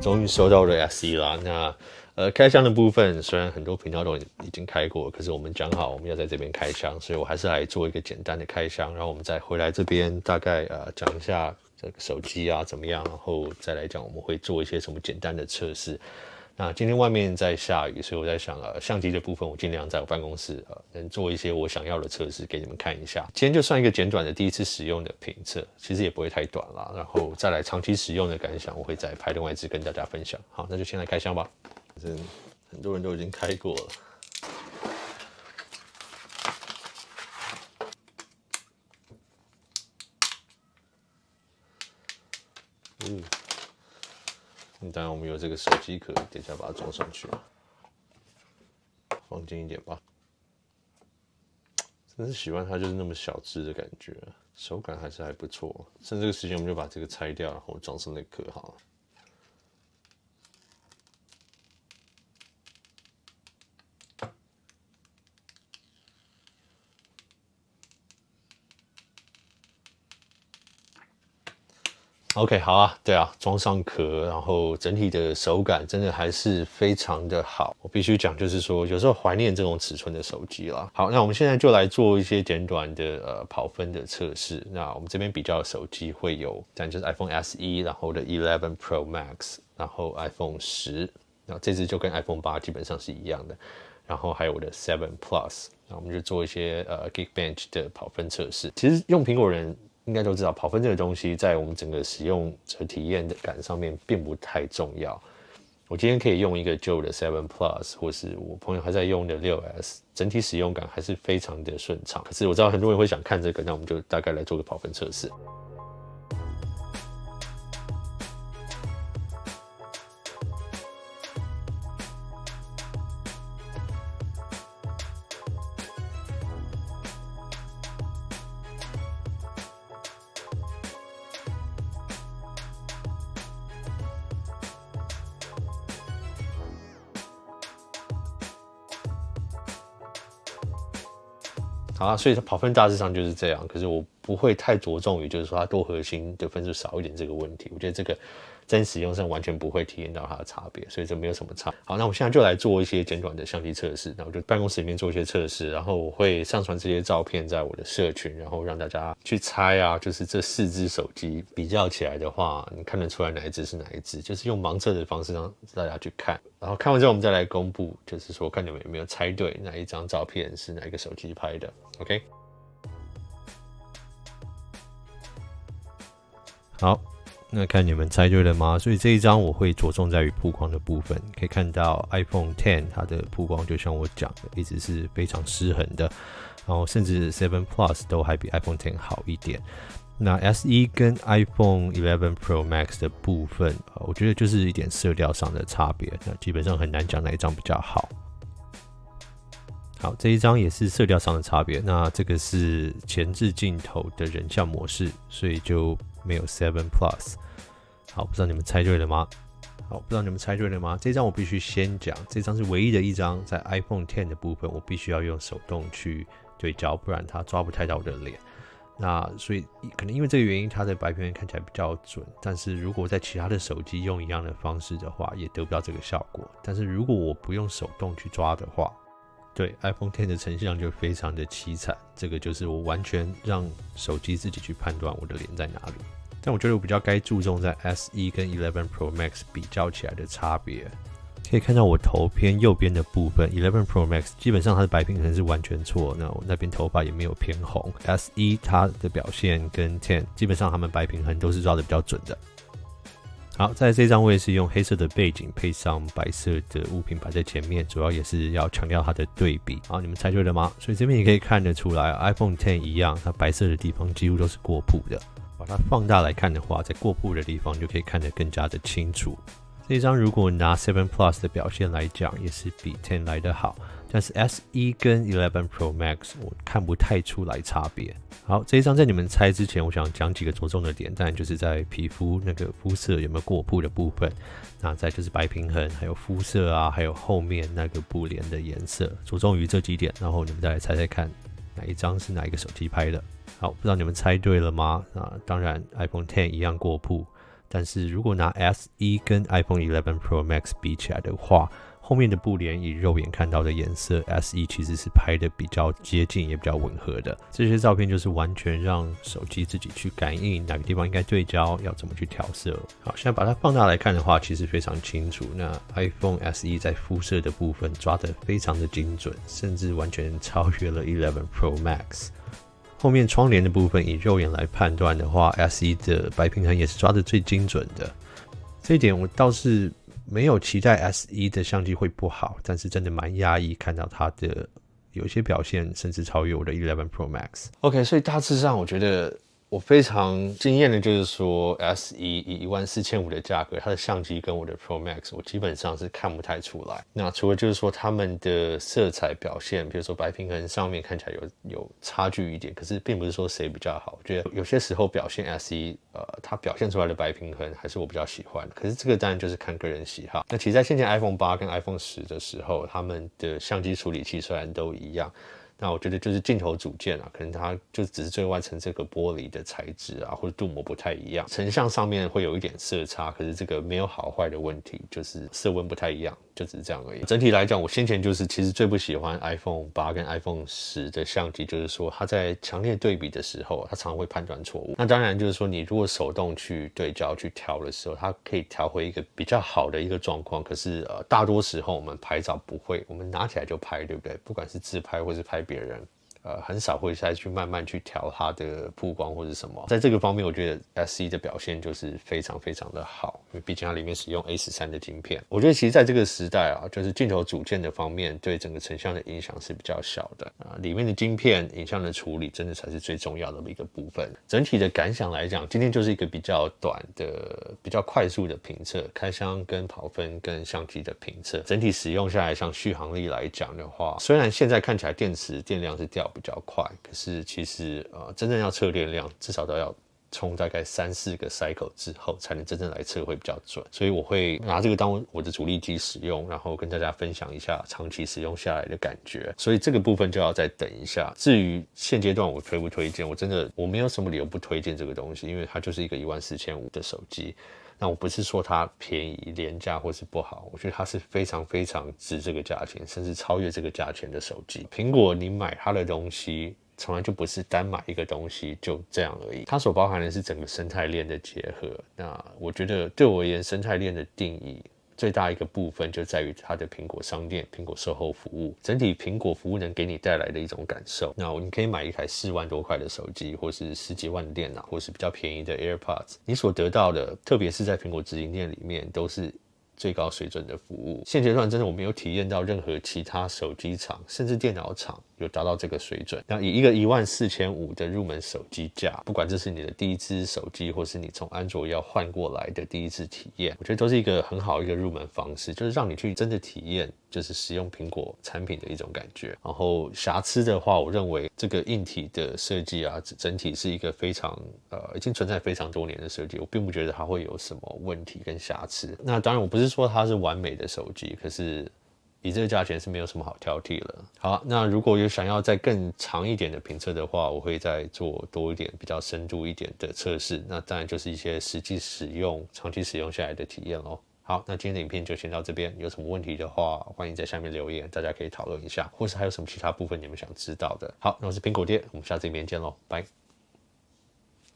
终于收到了 SE 啦。那开箱的部分虽然很多频道都已经开过，可是我们讲好我们要在这边开箱，所以我还是来做一个简单的开箱，然后我们再回来这边大概讲一下这个手机啊怎么样，然后再来讲我们会做一些什么简单的测试。那今天外面在下雨，所以我在想相机的部分我尽量在我办公室能做一些我想要的测试给你们看一下。今天就算一个简短的第一次使用的评测，其实也不会太短啦，然后再来长期使用的感想，我会再拍另外一支跟大家分享。好，那就先来开箱吧。反正很多人都已经开过了。当然我们有这个手机壳，等一下把它装上去，放近一点吧。真是喜欢它就是那么小只的感觉，手感还是还不错。趁这个时间我们就把这个拆掉，然后装上那个壳好了。OK， 好啊，对啊，装上壳，然后整体的手感真的还是非常的好。我必须讲，就是说有时候怀念这种尺寸的手机啦。好，那我们现在就来做一些简短的跑分的测试。那我们这边比较的手机会有，但就是 iPhone SE， 然后的11 Pro Max， 然后 iPhone 10，然后这支就跟 iPhone 8基本上是一样的。然后还有我的7 Plus， 那我们就做一些Geekbench 的跑分测试。其实用苹果人应该都知道，跑分这个东西在我们整个使用者体验的感上面并不太重要。我今天可以用一个旧的7 Plus， 或是我朋友还在用的6S， 整体使用感还是非常的顺畅。可是我知道很多人会想看这个，那我们就大概来做个跑分测试。好啊，所以跑分大致上就是这样，可是我不会太着重于就是说它多核心的分数少一点这个问题，我觉得这个真使用上完全不会体验到它的差别，所以这没有什么差。好，那我现在就来做一些简短的相机测试，那我就办公室里面做一些测试，然后我会上传这些照片在我的社群，然后让大家去猜啊，就是这4只手机比较起来的话，你看得出来哪一只是哪一只，就是用盲测的方式让大家去看，然后看完之后我们再来公布，就是说看你们有没有猜对哪一张照片是哪一个手机拍的。OK， 好，那看你们猜对了吗？所以这一张我会着重在于曝光的部分，可以看到 iPhone X 它的曝光就像我讲的，一直是非常失衡的，然后甚至7 Plus 都还比 iPhone X 好一点。那 SE 跟 iPhone 11 Pro Max 的部分，我觉得就是一点色调上的差别，那基本上很难讲哪一张比较好。好，这一张也是色调上的差别。那这个是前置镜头的人像模式，所以就没有7 Plus。好，不知道你们猜对了吗？这张我必须先讲，这张是唯一的一张在 iPhone X 的部分，我必须要用手动去对焦，不然它抓不太到我的脸。那所以可能因为这个原因，它的白平衡看起来比较准。但是如果在其他的手机用一样的方式的话，也得不到这个效果。但是如果我不用手动去抓的话，对 iPhone X 的成像就非常的凄惨，这个就是我完全让手机自己去判断我的脸在哪里。但我觉得我比较该注重在 SE 跟11 Pro Max 比较起来的差别。可以看到我头偏右边的部分，11 Pro Max 基本上它的白平衡是完全错，那我那边头发也没有偏红。SE 它的表现跟 X 基本上它们白平衡都是抓的比较准的。好，在这张我也是用黑色的背景配上白色的物品摆在前面，主要也是要强调它的对比。好，你们猜对了吗？所以这边也可以看得出来 ，iPhone X 一样，它白色的地方几乎都是过曝的。把它放大来看的话，在过曝的地方就可以看得更加的清楚。这一张如果拿7 Plus 的表现来讲，也是比10来得好。但是 SE 跟11 Pro Max 我看不太出来差别。好，这一张在你们猜之前，我想讲几个着重的点，当然就是在皮肤那个肤色有没有过曝的部分，那再就是白平衡，还有肤色啊，还有后面那个布帘的颜色，着重于这几点，然后你们再来猜猜看哪一张是哪一个手机拍的。好，不知道你们猜对了吗？当然 iPhone X 一样过曝，但是如果拿 SE 跟 iPhone 11 Pro Max 比起来的话，后面的布帘以肉眼看到的颜色 SE 其实是拍的比较接近也比较吻合的。这些照片就是完全让手机自己去感应哪个地方应该对焦，要怎么去调色。好，现在把它放大来看的话，其实非常清楚。那 iPhone SE 在肤色的部分抓得非常的精准，甚至完全超越了11 Pro Max。后面窗帘的部分以肉眼来判断的话， SE 的白平衡也是抓得最精准的。这一点我倒是没有期待 SE 的相机会不好，但是真的蛮压抑看到它的有一些表现甚至超越我的11 Pro Max。OK， 所以大致上我觉得我非常惊艳的就是说 SE 以14500的价格，它的相机跟我的 Pro Max 我基本上是看不太出来。那除了就是说他们的色彩表现，比如说白平衡上面看起来有差距一点，可是并不是说谁比较好。我觉得有些时候表现 SE它表现出来的白平衡还是我比较喜欢的，可是这个当然就是看个人喜好。那其实在先前 iPhone 8跟 iPhone 10的时候，他们的相机处理器虽然都一样，那我觉得就是镜头组件啊，可能它就只是最外层这个玻璃的材质啊，或者镀膜不太一样，成像上面会有一点色差，可是这个没有好坏的问题，就是色温不太一样，就只是这样而已。整体来讲，我先前就是其实最不喜欢 iPhone 8跟 iPhone 10的相机，就是说它在强烈对比的时候，它常会判断错误。那当然就是说，你如果手动去对焦去调的时候，它可以调回一个比较好的一个状况。可是大多时候我们拍照不会，我们拿起来就拍，对不对？不管是自拍或是拍别人。很少会再去慢慢去调它的曝光或是什么，在这个方面，我觉得 SE 的表现就是非常非常的好，因为毕竟它里面使用 A13 的晶片。我觉得其实在这个时代啊，就是镜头组件的方面对整个成像的影响是比较小的里面的晶片、影像的处理真的才是最重要的一个部分。整体的感想来讲，今天就是一个比较短的、比较快速的评测，开箱跟跑分跟相机的评测。整体使用下来，像续航力来讲的话，虽然现在看起来电池电量是掉比较快，可是其实真正要测电量，至少都要冲大概3-4个 cycle 之后，才能真正来测会比较准。所以我会拿这个当我的主力机使用，然后跟大家分享一下长期使用下来的感觉。所以这个部分就要再等一下。至于现阶段我推不推荐，我没有什么理由不推荐这个东西，因为它就是一个14500的手机。那我不是说它便宜、廉价或是不好，我觉得它是非常非常值这个价钱，甚至超越这个价钱的手机。苹果，你买它的东西，从来就不是单买一个东西就这样而已，它所包含的是整个生态链的结合。那我觉得对我而言，生态链的定义最大一个部分就在于它的苹果商店、苹果售后服务，整体苹果服务能给你带来的一种感受。那你可以买一台4万多块的手机，或是10几万的电脑，或是比较便宜的 AirPods， 你所得到的，特别是在苹果直营店里面，都是最高水准的服务。现阶段真的我没有体验到任何其他手机厂，甚至电脑厂有达到这个水准。那以一个14500的入门手机价，不管这是你的第一支手机，或是你从安卓要换过来的第一次体验，我觉得都是一个很好一个入门方式，就是让你去真的体验就是使用苹果产品的一种感觉。然后瑕疵的话，我认为这个硬体的设计啊，整体是一个非常已经存在非常多年的设计，我并不觉得它会有什么问题跟瑕疵。那当然我不是说它是完美的手机，可是以这个价钱是没有什么好挑剔了。好，那如果有想要再更长一点的评测的话，我会再做多一点比较深度一点的测试，那当然就是一些实际使用长期使用下来的体验咯。好，那今天的影片就先到这边，有什么问题的话欢迎在下面留言，大家可以讨论一下，或是还有什么其他部分你们想知道的。好，那我是苹果爹，我们下次影片见咯，拜。